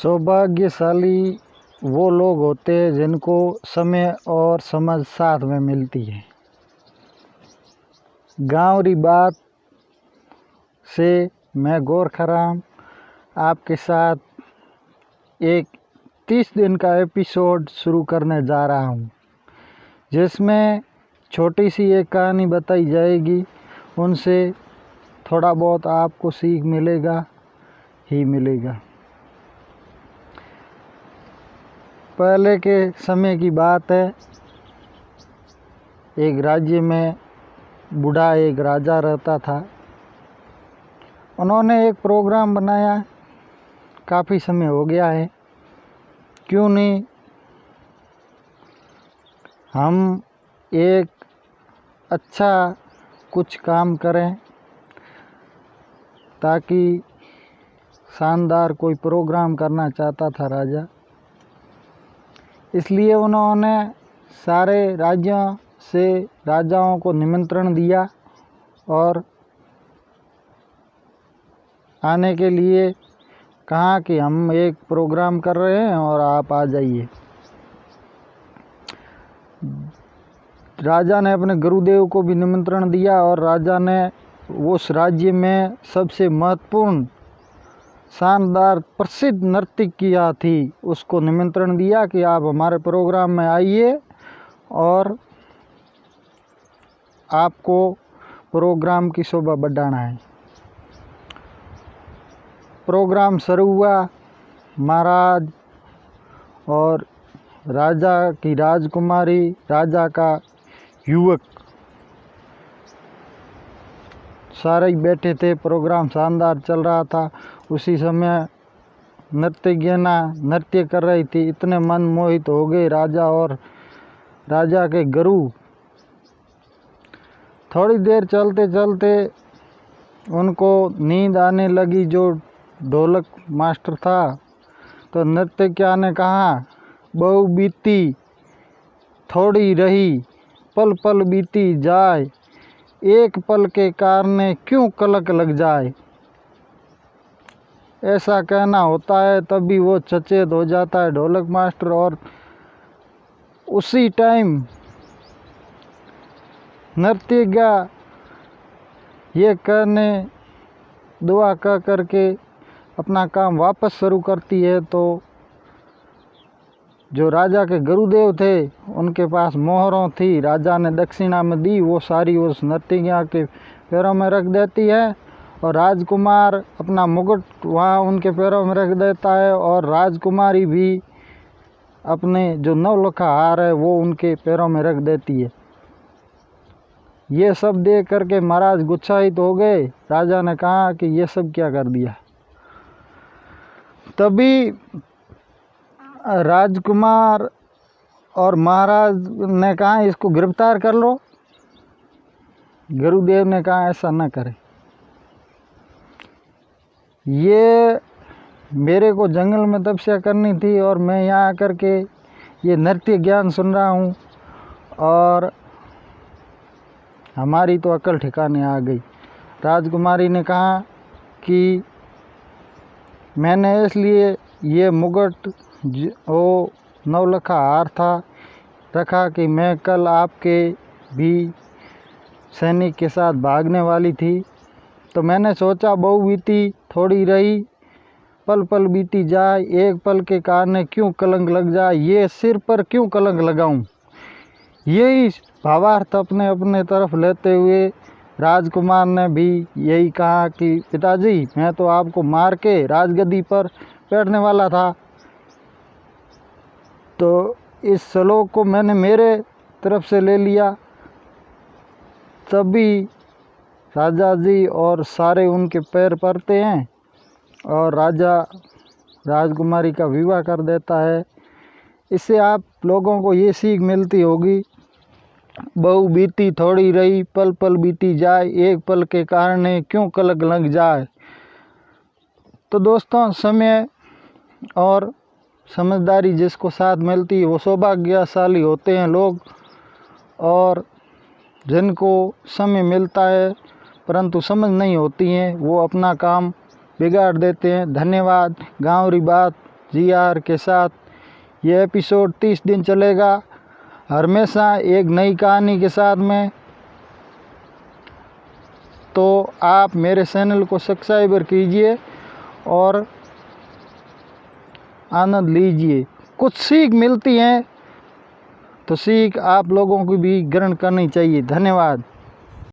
सौभाग्यशाली वो लोग होते हैं जिनको समय और समझ साथ में मिलती है। गाँव री बात से मैं गोरखाराम आपके साथ एक 30 दिन का एपिसोड शुरू करने जा रहा हूँ, जिसमें छोटी सी एक कहानी बताई जाएगी। उनसे थोड़ा बहुत आपको सीख मिलेगा ही मिलेगा। पहले के समय की बात है। एक राज्य में बूढ़ा एक राजा रहता था। उन्होंने एक प्रोग्राम बनाया, काफ़ी समय हो गया है, क्यों नहीं हम एक अच्छा कुछ काम करें, ताकि शानदार कोई प्रोग्राम करना चाहता था राजा। इसलिए उन्होंने सारे राज्यों से राजाओं को निमंत्रण दिया और आने के लिए कहा कि हम एक प्रोग्राम कर रहे हैं और आप आ जाइए। राजा ने अपने गुरुदेव को भी निमंत्रण दिया और राजा ने उस राज्य में सबसे महत्वपूर्ण शानदार प्रसिद्ध नर्तकिया थी, उसको निमंत्रण दिया कि आप हमारे प्रोग्राम में आइए और आपको प्रोग्राम की शोभा बढ़ाना है। प्रोग्राम शुरू हुआ। महाराज और राजा की राजकुमारी, राजा का युवक सारे ही बैठे थे। प्रोग्राम शानदार चल रहा था। उसी समय नर्तकियाँ नृत्य कर रही थी। इतने मन मोहित हो गए राजा और राजा के गुरु। थोड़ी देर चलते चलते उनको नींद आने लगी, जो ढोलक मास्टर था। तो नर्तकिया ने कहा, बहु बीती थोड़ी रही, पल पल बीती जाए, एक पल के कारण क्यों कलक लग जाए। ऐसा कहना होता है, तभी वो सचेत हो जाता है ढोलक मास्टर। और उसी टाइम नर्तकिया ये कहने दुआ कह करके अपना काम वापस शुरू करती है। तो जो राजा के गुरुदेव थे, उनके पास मोहरों थी, राजा ने दक्षिणा में दी, वो सारी उस नर्तकिया के पैरों में रख देती है। और राजकुमार अपना मुकुट वहाँ उनके पैरों में रख देता है। और राजकुमारी भी अपने जो नवलखा हार है वो उनके पैरों में रख देती है। ये सब देख करके महाराज गुस्साहित हो गए। राजा ने कहा कि ये सब क्या कर दिया। तभी राजकुमार और महाराज ने कहा, इसको गिरफ्तार कर लो। गुरुदेव ने कहा, ऐसा न करें, ये मेरे को जंगल में तपस्या करनी थी और मैं यहाँ आकर के ये नृत्य ज्ञान सुन रहा हूँ और हमारी तो अकल ठिकाने आ गई। राजकुमारी ने कहा कि मैंने इसलिए ये मुकुट वो नवलखा हार था रखा कि मैं कल आपके भी सैनिक के साथ भागने वाली थी। तो मैंने सोचा, बहु बीती थोड़ी रही, पल पल बीती जाए, एक पल के कारण क्यों कलंक लग जाए, ये सिर पर क्यों कलंक लगाऊं। यही भावार्थ अपने अपने तरफ लेते हुए राजकुमार ने भी यही कहा कि पिताजी, मैं तो आपको मार के राजगद्दी पर बैठने वाला था, तो इस श्लोक को मैंने मेरे तरफ से ले लिया। तभी राजा जी और सारे उनके पैर पड़ते हैं और राजा राजकुमारी का विवाह कर देता है। इससे आप लोगों को ये सीख मिलती होगी, बहु बीती थोड़ी रही, पल पल बीती जाए, एक पल के कारण क्यों कलक लग जाए। तो दोस्तों, समय और समझदारी जिसको साथ मिलती है वो सौभाग्यशाली होते हैं लोग। और जिनको समय मिलता है परंतु समझ नहीं होती है, वो अपना काम बिगाड़ देते हैं। धन्यवाद। गाँव री बात GR के साथ। ये एपिसोड 30 दिन चलेगा, हमेशा एक नई कहानी के साथ में। तो आप मेरे चैनल को सब्सक्राइबर कीजिए और आनंद लीजिए। कुछ सीख मिलती हैं तो सीख आप लोगों को भी ग्रहण करनी चाहिए। धन्यवाद।